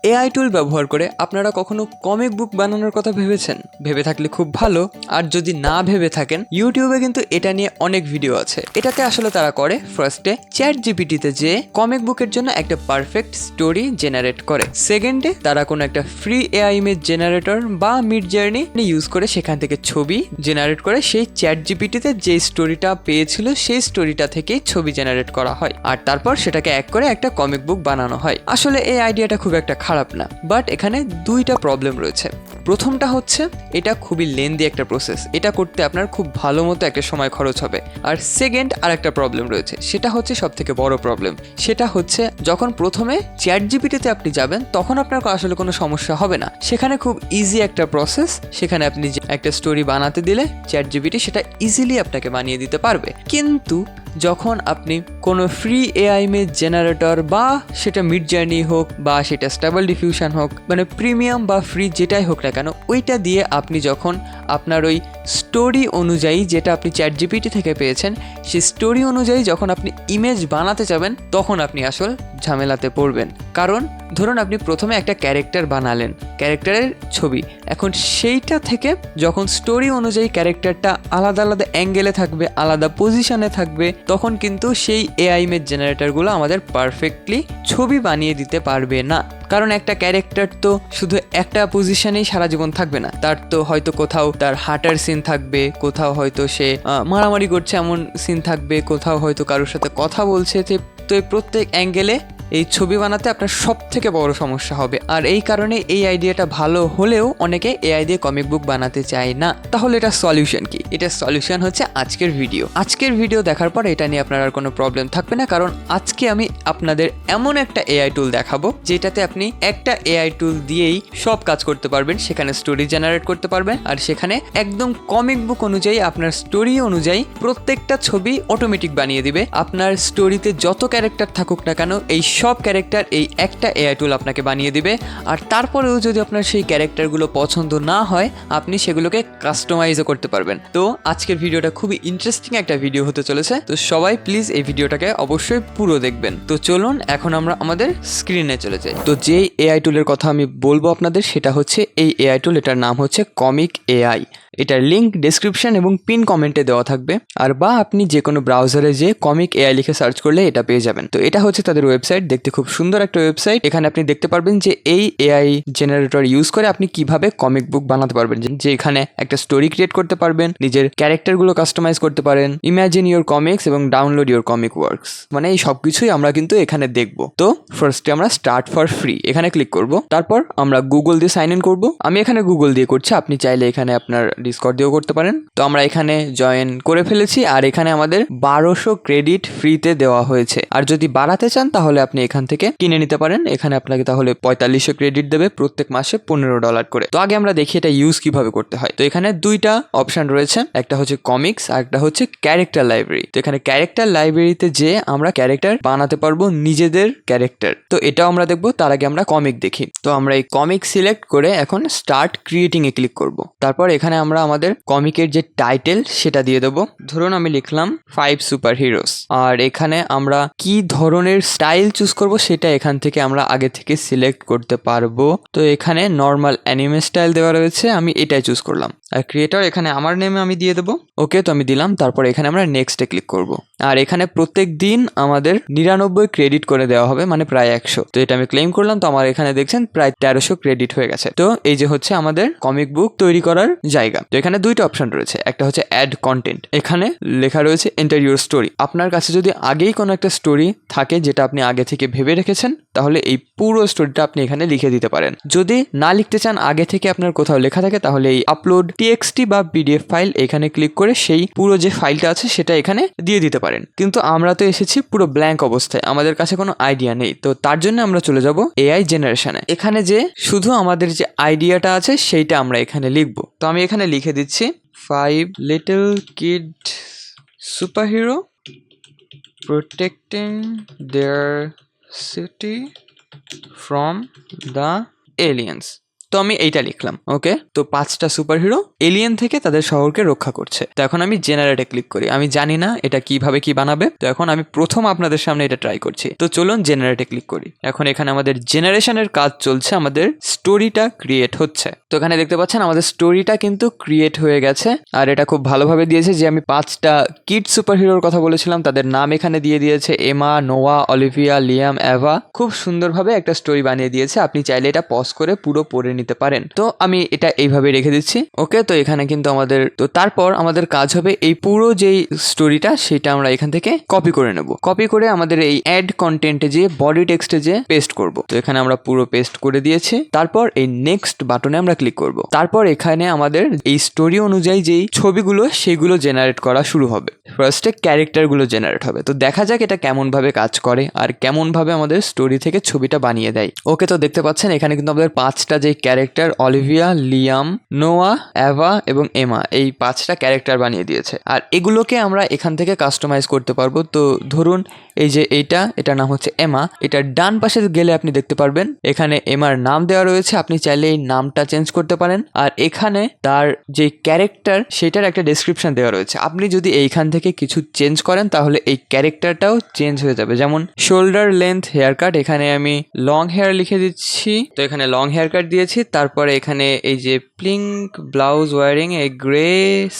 AI টুল ব্যবহার করে আপনারা কখনো কমিক বুক বানানোর কথা ভেবেছেন? ভেবে থাকলে খুব ভালো, আর যদি না ভেবে থাকেন ইউটিউবে কিন্তু এটা নিয়ে অনেক ভিডিও আছে। এটাতে আসলে তারা করে ফার্স্টে চ্যাট জিপিটিতে যে কমিক বুকের জন্য একটা পারফেক্ট স্টোরি জেনারেট করে, সেকেন্ডে তারা কোনো একটা ফ্রি এআই ইমেজ জেনারেটর বা মিড জার্নি ইউজ করে সেখান থেকে ছবি জেনারেট করে সেই চ্যাট জিপিটিতে যে স্টোরিটা পেয়েছিল সেই স্টোরিটা থেকেই ছবি জেনারেট করা হয়, আর তারপর সেটাকে এক করে একটা কমিক বুক বানানো হয়। আসলে এই আইডিয়াটা খুব একটা খারাপ না, বাট এখানে দুইটা প্রবলেম রয়েছে। প্রথমটা হচ্ছে এটা খুবই লেন্দি একটা প্রসেস, এটা করতে আপনার খুব ভালো মতো একটা সময় খরচ হবে। আর সেকেন্ড আর একটা প্রবলেম রয়েছে, সেটা হচ্ছে সব থেকে বড় প্রবলেম। সেটা হচ্ছে যখন প্রথমে চ্যাট জিপিটিতে আপনি যাবেন তখন আপনার আসলে কোনো সমস্যা হবে না, সেখানে খুব ইজি একটা প্রসেস। সেখানে আপনি একটা স্টোরি বানাতে দিলে চ্যাট জিপিটি সেটা ইজিলি আপনাকে বানিয়ে দিতে পারবে। কিন্তু যখন আপনি কোনো ফ্রি এআই ইমেজ জেনারেটর বা সেটা মিড জার্নি হোক বা সেটা স্টেবল ডিফিউশন হোক, মানে প্রিমিয়াম বা ফ্রি যেটাই হোক না কেন, ওইটা দিয়ে আপনি যখন আপনার ওই স্টোরি অনুযায়ী যেটা আপনি চ্যাট জিপিটি থেকে পেয়েছেন সেই স্টোরি অনুযায়ী যখন আপনি ইমেজ বানাতে যাবেন তখন আপনি আসল ঝামেলাতে পড়বেন। কারণ ধরুন আপনি প্রথমে একটা ক্যারেক্টার বানালেন, ক্যারেক্টারের ছবি, এখন সেইটা থেকে যখন স্টোরি অনুযায়ী ক্যারেক্টারটা আলাদা আলাদা অ্যাঙ্গেলে থাকবে, আলাদা পজিশনে থাকবে, তখন কিন্তু সেই এআই ইমেজ জেনারেটরগুলো আমাদের পারফেক্টলি ছবি বানিয়ে দিতে পারবে না। কারণ একটা ক্যারেক্টার তো শুধু একটা পজিশনেই সারা জীবন থাকবে না, তার তো হয়তো কোথাও তার হাঁটার সিন থাকবে, কোথাও হয়তো সে মারামারি করছে এমন সিন থাকবে, কোথাও হয়তো কারোর সাথে কথা বলছে। তো এই প্রত্যেক অ্যাঙ্গেলে এই ছবি বানাতে আপনার সব থেকে বড় সমস্যা হবে। আর এই কারণে এই আইডিয়াটা ভালো হলেও অনেকে এআই দিয়ে কমিক বুক বানাতে চায় না। তাহলে এটা সলিউশন কি? এটা সলিউশন হচ্ছে আজকের ভিডিও দেখার পর এটা নিয়ে আপনার আর কোনো প্রবলেম থাকবে না, কারণ আজকে আমি আপনাদের এমন একটা এআই টুল দেখাবো যেটাতে আপনি একটা এআই টুল দিয়েই সব কাজ করতে পারবেন। সেখানে স্টোরি জেনারেট করতে পারবেন, আর সেখানে একদম কমিক বুক অনুযায়ী আপনার স্টোরি অনুযায়ী প্রত্যেকটা ছবি অটোমেটিক বানিয়ে দিবে। আপনার স্টোরিতে যত ক্যারেক্টার থাকুক না কেন এই সব ক্যারেক্টার এই একটা এআই টুল আপনাকে বানিয়ে দিবে। আর তারপরেও যদি আপনার সেই ক্যারেক্টারগুলো পছন্দ না হয় আপনি সেগুলোকে কাস্টমাইজও করতে পারবেন। তো আজকের ভিডিওটা খুবই ইন্টারেস্টিং একটা ভিডিও হতে চলেছে, তো সবাই প্লিজ এই ভিডিওটাকে অবশ্যই পুরো দেখবেন। তো চলুন এখন আমরা আমাদের স্ক্রিনে চলে যাই। তো যে এআই টুলের কথা আমি বলবো আপনাদের সেটা হচ্ছে এই এআই টুল, এটার নাম হচ্ছে কমিক এআই। এটার লিঙ্ক ডেসক্রিপশন এবং পিন কমেন্টে দেওয়া থাকবে, আর বা আপনি যে কোনো ব্রাউজারে যে কমিক এআই লিখে সার্চ করলে এটা পেয়ে যাবেন। তো এটা হচ্ছে তাদের ওয়েবসাইট, দেখতে খুব সুন্দর একটা ওয়েবসাইট। এখানে আপনি দেখতে পারবেন যে এই এআই জেনারেটর ইউজ করে আপনি কিভাবে কমিক বুক বানাতে পারবেন, যে এখানে একটা স্টোরি ক্রিয়েট করতে পারবেন, নিজের ক্যারেক্টারগুলো কাস্টমাইজ করতে পারেন, ইমাজিন ইউর কমিক্স এবং ডাউনলোড ইউর কমিক ওয়ার্কস, মানে এই সব কিছুই আমরা কিন্তু এখানে দেখবো। তো ফার্স্টে আমরা স্টার্ট ফর ফ্রি এখানে ক্লিক করব, তারপর আমরা গুগল দিয়ে সাইন ইন করবো। আমি এখানে গুগল দিয়ে করছি, আপনি চাইলে এখানে আপনার ডিসকর্ড দিয়েও করতে পারেন। তো আমরা এখানে জয়েন করে ফেলেছি, আর এখানে আমাদের 1200 ক্রেডিট ফ্রিতে দেওয়া হয়েছে। আর যদি বাড়াতে চান তাহলে আপনি এখান থেকে কিনে নিতে পারেন। এখানে আপনাকে তাহলে 4500 ক্রেডিট দেবে প্রত্যেক মাসে $15 করে। তো আগে আমরা দেখি এটা ইউজ কিভাবে করতে হয়। তো এখানে দুইটা অপশন রয়েছে, একটা হচ্ছে কমিক্স আর একটা হচ্ছে ক্যারেক্টার লাইব্রেরি। তো এখানে ক্যারেক্টার লাইব্রেরিতে যে আমরা ক্যারেক্টার বানাতে পারবো, নিজেদের ক্যারেক্টার। তো এটাও আমরা দেখবো, তার আগে আমরা কমিক দেখি। তো আমরা এই কমিক সিলেক্ট করে এখন স্টার্ট ক্রিয়েটিং এ ক্লিক করব। তারপর এখানে আমরা আমাদের কমিকের যে টাইটেল সেটা দিয়ে দেবো। ধরুন আমি লিখলাম 5 সুপার হিরোস, আর এখানে আমরা কি ধরনের স্টাইল চুজ করব সেটা এখান থেকে আমরা আগে থেকে সিলেক্ট করতে পারবো। তো এখানে নর্মাল অ্যানিমে স্টাইল দেওয়া রয়েছে, আমি এটাই চুজ করলাম। আর ক্রিয়েটর এখানে আমার নেমে আমি দিয়ে দেবো। ওকে, তো আমি দিলাম। তারপর এখানে আমরা নেক্সটে ক্লিক করব। আর এখানে প্রত্যেক দিন আমাদের 99 ক্রেডিট করে দেওয়া হবে, মানে প্রায় 100। তো এটা আমি ক্লেম করলাম, তো আমার এখানে দেখছেন প্রায় 1300 ক্রেডিট হয়ে গেছে। তো এই যে হচ্ছে আমাদের কমিক বুক তৈরি করার জায়গা। তো এখানে দুইটা অপশন রয়েছে, একটা হচ্ছে অ্যাড কন্টেন্ট, এখানে লেখা রয়েছে এন্টার ইউর স্টোরি। আপনার কাছে যদি আগেই কোনো একটা স্টোরি থাকে যেটা আপনি আগে থেকে ভেবে রেখেছেন, তাহলে এই পুরো স্টোরিটা আপনি এখানে লিখে দিতে পারেন। যদি না লিখতে চান, আগে থেকে আপনার কোথাও লেখা থাকে, তাহলে এই আপলোড টিএক্সটি বা পিডিএফ ফাইল এখানে ক্লিক করে সেই পুরো যে ফাইলটা আছে সেটা এখানে দিয়ে দিতে পারেন। কিন্তু আমরা তো এসেছি পুরো ব্ল্যাঙ্ক অবস্থায়, আমাদের কাছে কোনো আইডিয়া নেই। তো তার জন্য আমরা চলে যাব এআই জেনারেশনে। এখানে যে শুধু আমাদের যে আইডিয়াটা আছে সেইটা আমরা এখানে লিখবো। তো আমি এখানে লিখে দিচ্ছি 5 little kid superhero protecting their city from the aliens. তো আমি এইটা লিখলাম। ওকে, তো 5টা সুপারহিরো এলিয়েন থেকে তাদের শহরকে রক্ষা করছে। তো এখন আমি জেনারেটে ক্লিক করি। আমি জানি না এটা কিভাবে কি বানাবে, তো এখন আমি প্রথম আপনাদের সামনে এটা ট্রাই করছি। তো চলুন জেনারেটে ক্লিক করি। এখন এখানে আমাদের জেনারেশনের কাজ চলছে, আমাদের স্টোরিটা ক্রিয়েট হচ্ছে। তো এখানে দেখতে পাচ্ছেন আমাদের স্টোরিটা কিন্তু ক্রিয়েট হয়ে গেছে, আর এটা খুব ভালোভাবে দিয়েছে যে আমি 5টা কিড সুপারহিরোর কথা বলেছিলাম তাদের নাম এখানে দিয়ে দিয়েছে, এমা, নোয়া, অলিভিয়া, লিয়াম, এভা। খুব সুন্দরভাবে একটা স্টোরি বানিয়ে দিয়েছে। আপনি চাইলে এটা পজ করে পুরো পড়ে নিতে পারেন। তো আমি এটা এইভাবে রেখে দিচ্ছি। ওকে, তো এখানে কিন্তু আমাদের, তো তারপর আমাদের কাজ হবে এই পুরো যেই স্টোরিটা সেটা আমরা এখান থেকে কপি করে নেব। কপি করে আমাদের এই অ্যাড কন্টেন্টে যে বডি টেক্সটে যে পেস্ট করব। তো এখানে আমরা পুরো পেস্ট করে দিয়েছি। তারপর এই নেক্সট বাটনে আমরা ক্লিক করব। তারপর এখানে আমাদের এই স্টোরি অনুযায়ী যেই ছবিগুলো সেগুলো জেনারেট করা শুরু হবে। ফার্স্টে ক্যারেক্টারগুলো জেনারেট হবে। তো দেখা যাক এটা কেমন ভাবে কাজ করে আর কেমন ভাবে আমাদের স্টোরি থেকে ছবিটা বানিয়ে দেয়। ওকে, তো দেখতে পাচ্ছেন এখানে কিন্তু আমাদের 5টা যে ক্যারেক্টার, অলিভিয়া, লিয়াম, নোয়া, এভা এবং এমা, এই 5টা ক্যারেক্টার বানিয়ে দিয়েছে। আর এগুলোকে আমরা এখান থেকে কাস্টমাইজ করতে পারবো। তো ধরুন এই যে এটার নাম হচ্ছে এমা, এটার ডান পাশে গেলে আপনি দেখতে পারবেন এখানে এমার নাম দেওয়া রয়েছে। আপনি চাইলে এই নামটা চেঞ্জ করতে পারেন। আর এখানে তার যে ক্যারেক্টার সেটার একটা ডেসক্রিপশন দেওয়া রয়েছে। আপনি যদি এইখান থেকে কিছু চেঞ্জ করেন তাহলে এই ক্যারেক্টারটাও চেঞ্জ হয়ে যাবে। যেমন শোল্ডার লেন্থ হেয়ার কাট, এখানে আমি লং হেয়ার লিখে দিচ্ছি। তো এখানে লং হেয়ার কাট দিয়েছি। তারপরে এখানে এই যে pink blouse wearing a grey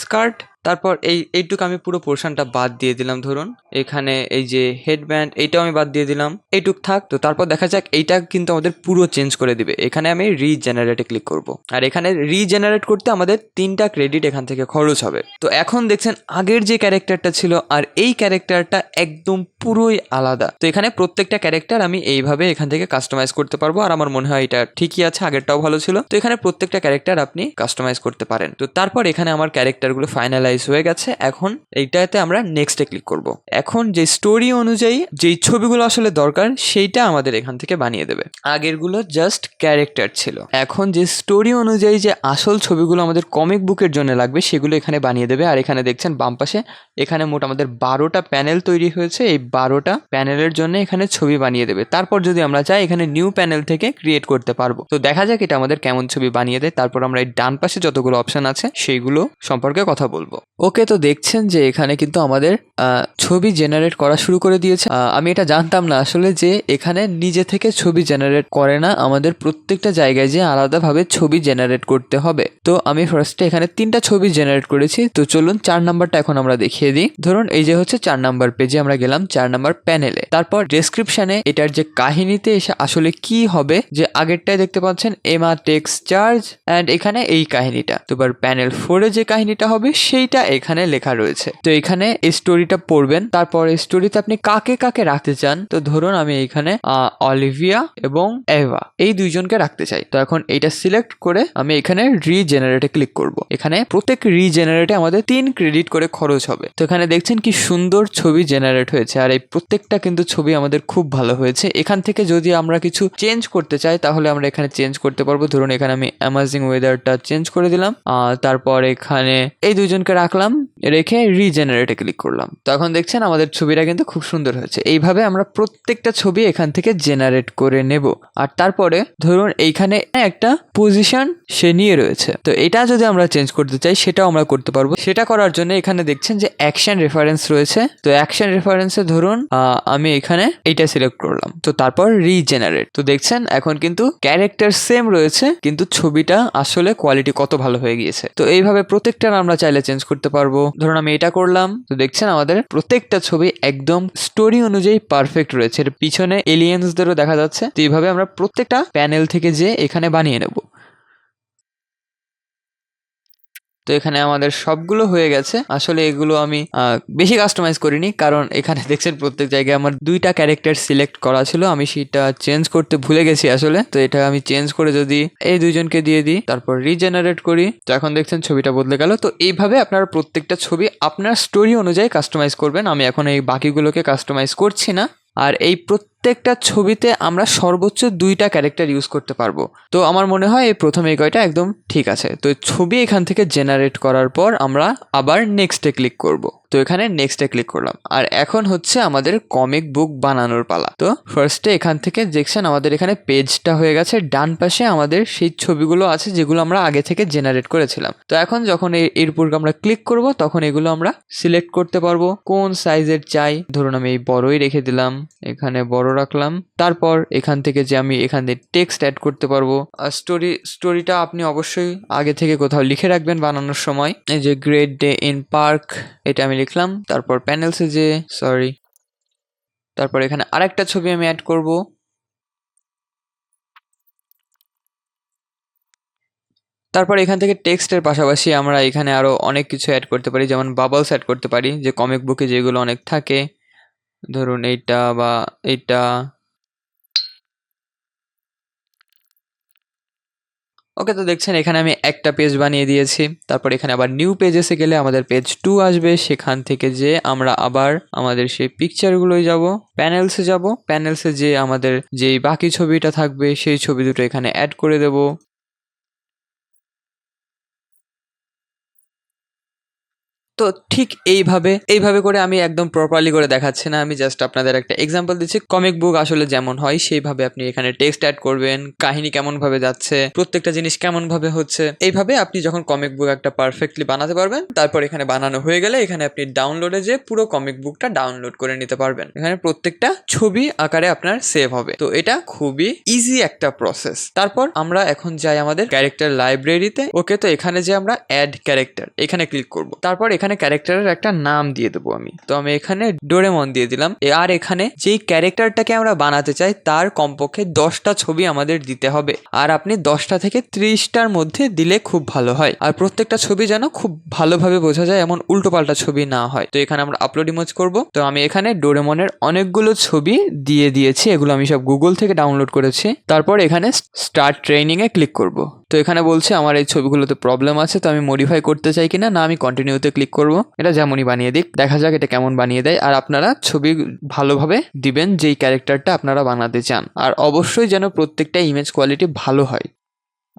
skirt, তারপর এইটুকু আমি পুরো পোর্শনটা বাদ দিয়ে দিলাম। ধরুন এখানে এই যে হেডব্যান্ড এইটাও আমি বাদ দিয়ে দিলাম, এইটুক থাক। তো তারপর দেখা যাক এইটা কিন্তু আমাদের পুরো চেঞ্জ করে দিবে। এখানে আমি রিজেনারেটে ক্লিক করব। আর এখানে রিজেনারেট করতে আমাদের 3টা ক্রেডিট এখান থেকে খরচ হবে। তো এখন দেখছেন আগের যে ক্যারেক্টারটা ছিল আর এই ক্যারেক্টারটা একদম পুরোই আলাদা। তো এখানে প্রত্যেকটা ক্যারেক্টার আমি এইভাবে এখান থেকে কাস্টমাইজ করতে পারবো। আর আমার মনে হয় এটা ঠিকই আছে, আগেরটাও ভালো ছিল। তো এখানে প্রত্যেকটা ক্যারেক্টার আপনি কাস্টমাইজ করতে পারেন। তো তারপর এখানে আমার ক্যারেক্টারগুলো ফাইনালাইজ হয়ে গেছে। এখন এইটাতে আমরা নেক্সটে ক্লিক করব। এখন যে স্টোরি অনুযায়ী যেই ছবিগুলো আসলে দরকার সেইটা আমাদের এখান থেকে বানিয়ে দেবে। আগেরগুলো জাস্ট ক্যারেক্টার ছিল। এখন যে স্টোরি অনুযায়ী যে আসল ছবিগুলো আমাদের কমিক বুকের জন্য লাগবে সেগুলো এখানে বানিয়ে দেবে। আর এখানে দেখছেন বাম পাশে এখানে মোট আমাদের 12টা প্যানেল তৈরি হয়েছে। এই 12টা প্যানেলের জন্য এখানে ছবি বানিয়ে দেবে। তারপর যদি আমরা চাই এখানে নিউ প্যানেল থেকে ক্রিয়েট করতে পারবো। তো দেখা যাক এটা আমাদের কেমন ছবি বানিয়ে দেয়। তারপর আমরা এই ডান পাশে যতগুলো অপশন আছে সেইগুলো সম্পর্কে কথা বলবো। ওকে, তো দেখছেন যে এখানে কিন্তু আমাদের ছবি জেনারেট করা শুরু করে দিয়েছে। আমি এটা জানতাম না আসলে যে এখানে নিজে থেকে ছবি জেনারেট করে না, আমাদের প্রত্যেকটা জায়গায় যে আলাদাভাবে ছবি জেনারেট করতে হবে। তো আমি ফার্স্টে এখানে 3টা ছবি জেনারেট করেছি। তো চলুন 4 নাম্বারটা এখন আমরা দেখিয়ে দিই। ধরুন এই যে হচ্ছে 4 নাম্বার পেজে আমরা গেলাম, 4 নাম্বার প্যানেলে। তারপর ডেসক্রিপশনে এটার যে কাহিনীতে এসে আসলে কি হবে, যে আগেরটায় দেখতে পাচ্ছেন এমা টেক্স চার্জ অ্যান্ড এখানে এই কাহিনীটা। তো এবার প্যানেল 4 এ যে কাহিনীটা হবে সেইটা এখানে লেখা রয়েছে। তো এখানে এই স্টোরিটা পড়বেন। তারপর এই স্টোরিতে আপনি কাকে কাকে রাখতে চান, তো ধরুন আমি এখানে অলিভিয়া এবং এভা এই দুইজনকে রাখতে চাই। তো এখন এইটা সিলেক্ট করে আমি এখানে রিজেনারেটে ক্লিক করব। এখানে প্রত্যেক রিজেনারেটে আমাদের 3 ক্রেডিট করে খরচ হবে। তো এখানে দেখছেন কি সুন্দর ছবি জেনারেট হয়েছে। আর এই প্রত্যেকটা কিন্তু ছবি আমাদের খুব ভালো হয়েছে। এখান থেকে যদি আমরা কিছু চেঞ্জ করতে চাই তাহলে আমরা এখানে চেঞ্জ করতে পারবো। ধরুন এখানে আমি অ্যামাজিং ওয়েদারটা চেঞ্জ করে দিলাম। তারপর এখানে এই দুইজনকে রাখলাম, রেখে রিজেনারেটে ক্লিক করলাম। তো এখন দেখছেন আমাদের ছবিটা কিন্তু খুব সুন্দর হয়েছে। এইভাবে আমরা প্রত্যেকটা ছবি এখান থেকে জেনারেট করে নেব। আর তারপরে ধরুন এইখানে একটা পজিশন সে নিয়ে রয়েছে, তো এটা যদি আমরা চেঞ্জ করতে চাই সেটাও আমরা করতে পারবো। সেটা করার জন্য এখানে দেখছেন যে অ্যাকশন রেফারেন্স রয়েছে। তো অ্যাকশন রেফারেন্সে ধরুন আমি এখানে এইটা সিলেক্ট করলাম। তো তারপর রিজেনারেট। তো দেখছেন এখন কিন্তু ক্যারেক্টার সেম রয়েছে কিন্তু ছবিটা আসলে কোয়ালিটি কত ভালো হয়ে গিয়েছে। তো এইভাবে প্রত্যেকটা আমরা চাইলে চেঞ্জ করতে পারবো। ধরুন আমি এটা করলাম। তো দেখছেন আমাদের প্রত্যেকটা ছবি একদম স্টোরি অনুযায়ী পারফেক্ট রয়েছে। এর পিছনে এলিয়েন্সদেরও দেখা যাচ্ছে। তো এইভাবে আমরা প্রত্যেকটা প্যানেল থেকে যে এখানে বানিয়ে নেব। তো এখানে আমাদের সবগুলো হয়ে গেছে। আসলে এগুলো আমি বেশি কাস্টমাইজ করিনি, কারণ এখানে দেখছেন প্রত্যেক জায়গায় আমার 2টা ক্যারেক্টার সিলেক্ট করা ছিল, আমি সেটা চেঞ্জ করতে ভুলে গেছি আসলে। তো এটা আমি চেঞ্জ করে যদি এই দুইজনকে দিয়ে দিই, তারপর রিজেনারেট করি, তো এখন দেখছেন ছবিটা বদলে গেল। তো এইভাবে আপনারা প্রত্যেকটা ছবি আপনার স্টোরি অনুযায়ী কাস্টমাইজ করবেন। আমি এখন এই বাকিগুলোকে কাস্টমাইজ করছি না। আর এই প্রত্যেকটা ছবিতে আমরা সর্বোচ্চ 2টা ক্যারেক্টার ইউজ করতে পারবো। তো আমার মনে হয় এই প্রথম এই কয়টা একদম ঠিক আছে। তো ছবি এখান থেকে জেনারেট করার পর আমরা আবার নেক্সটে ক্লিক করব। তো এখানে নেক্সটে ক্লিক করলাম। আর এখন হচ্ছে আমাদের কমিক বুক বানানোর পালা। তো ফার্স্টে এখান থেকে দেখছেন আমাদের এখানে পেজটা হয়ে গেছে, ডান পাশে আমাদের সেই ছবিগুলো আছে যেগুলো আমরা আগে থেকে জেনারেট করেছিলাম। তো এখন যখন এর উপর আমরা ক্লিক করব তখন এগুলো আমরা সিলেক্ট করতে পারবো কোন সাইজের চাই। ধরুন আমি এই বড়ই রেখে দিলাম, এখানে বড় রাখলাম। তারপর এখান থেকে যে আমি এখান থেকে টেক্সট অ্যাড করতে পারবো। আর স্টোরিটা আপনি অবশ্যই আগে থেকে কোথাও লিখে রাখবেন বানানোর সময়। এই যে গ্রেট ডে ইন পার্ক, এটা আমি লিখলাম। তারপর প্যানেলসে যে তারপর এখানে আরেকটা ছবি আমি অ্যাড করব। তারপর এখান থেকে টেক্সটের পাশাপাশি আমরা এখানে আরো অনেক কিছু অ্যাড করতে পারি, যেমন বাবলস অ্যাড করতে পারি, যে কমিক বুকে যেগুলো অনেক থাকে, ধরুন এইটা বা এইটা। ওকে, তো দেখছেন এখানে আমি একটা পেজ বানিয়ে দিয়েছি। তারপর এখানে আবার নিউ পেজেসে গেলে আমাদের পেজ 2 আসবে। সেখান থেকে যে আমরা আবার আমাদের সেই পিকচারগুলোই যাব, প্যানেলসে যাব। প্যানেলসে যে আমাদের যেই বাকি ছবিটা থাকবে সেই ছবি দুটো এখানে অ্যাড করে দেব। তো ঠিক এইভাবে করে আমি একদম প্রপারলি করে দেখাচ্ছি না, আমি জাস্ট আপনাদের একটা এক্সাম্পল দিচ্ছি। কমিক বুক আসলে যেমন হয় সেইভাবে আপনি এখানে টেক্সট অ্যাড করবেন, কাহিনী কেমন ভাবে যাচ্ছে, প্রত্যেকটা জিনিস কেমন ভাবে হচ্ছে। এইভাবে আপনি যখন কমিক বুক একটা পারফেক্টলি বানাতে পারবেন, তারপর এখানে বানানো হয়ে গেলে এখানে আপনি ডাউনলোডে যে পুরো কমিক বুকটা ডাউনলোড করে নিতে পারবেন। এখানে প্রত্যেকটা ছবি আকারে আপনার সেভ হবে। তো এটা খুবই ইজি একটা প্রসেস। তারপর আমরা এখন যাই আমাদের ক্যারেক্টার লাইব্রেরিতে। ওকে, তো এখানে যে আমরা অ্যাড ক্যারেক্টার এখানে ক্লিক করব। তারপর এখানে ক্যারেক্টারের একটা নাম দিয়ে দেবো আমি। তো আমি এখানে ডোরেমন দিয়ে দিলাম। আর এখানে যেই ক্যারেক্টারটাকে আমরা বানাতে চাই তার কমপক্ষে 10টা ছবি আমাদের দিতে হবে। আর আপনি 10টা থেকে 30টার মধ্যে দিলে খুব ভালো হয়। আর প্রত্যেকটা ছবি যেন খুব ভালোভাবে বোঝা যায়, এমন উল্টোপাল্টা ছবি না হয়। তো এখানে আমরা আপলোড ইমেজ করব। তো আমি এখানে ডোরেমনের অনেকগুলো ছবি দিয়ে দিয়েছি, এগুলো আমি সব গুগল থেকে ডাউনলোড করেছি। তারপর এখানে স্টার্ট ট্রেনিং এ ক্লিক করব। তো এখানে বলছে আমার এই ছবিগুলোতে প্রবলেম আছে, তো আমি মডিফাই করতে চাই কিনা, না আমি কন্টিনিউতে ক্লিক করব। এটা যেমনই বানিয়ে দিক, দেখা যাক এটা কেমন বানিয়ে দেয়। আর আপনারা ছবি ভালোভাবে দিবেন যেই ক্যারেক্টারটা আপনারা বানাতে চান, আর অবশ্যই যেন প্রত্যেকটা ইমেজ কোয়ালিটি ভালো হয়।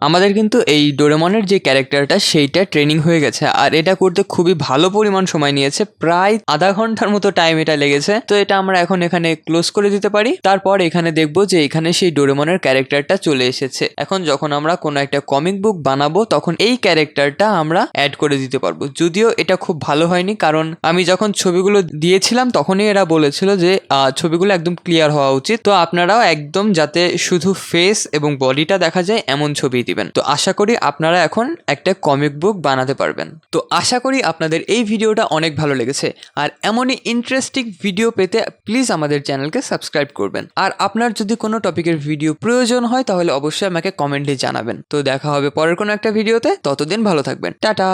আমাদের কিন্তু এই ডোরেমনের যে ক্যারেক্টারটা সেইটা ট্রেনিং হয়ে গেছে, আর এটা করতে খুবই ভালো পরিমাণ সময় নিয়েছে, প্রায় আধা ঘন্টার মতো টাইম এটা লেগেছে। তো এটা আমরা এখন এখানে ক্লোজ করে দিতে পারি। তারপর এখানে দেখবো যে এখানে সেই ডোরেমনের ক্যারেক্টারটা চলে এসেছে। এখন যখন আমরা কোনো একটা কমিক বুক বানাবো তখন এই ক্যারেক্টারটা আমরা অ্যাড করে দিতে পারবো। যদিও এটা খুব ভালো হয়নি, কারণ আমি যখন ছবিগুলো দিয়েছিলাম তখনই এরা বলেছিল যে ছবিগুলো একদম ক্লিয়ার হওয়া উচিত। তো আপনারাও একদম যাতে শুধু ফেস এবং বডিটা দেখা যায় এমন ছবি দিবেন। তো আশা করি আপনারা এখন একটা কমিক বুক বানাতে পারবেন। তো আশা করি আপনাদের এই ভিডিওটা অনেক ভালো লেগেছে। আর এমনই ইন্টারেস্টিং ভিডিও পেতে প্লিজ আমাদের চ্যানেলকে সাবস্ক্রাইব করবেন। আর আপনার যদি কোনো টপিকের ভিডিও প্রয়োজন হয় তাহলে অবশ্যই আমাকে কমেন্টে জানাবেন। তো দেখা হবে পরের কোনো একটা ভিডিওতে, ততদিন ভালো থাকবেন, টাটা।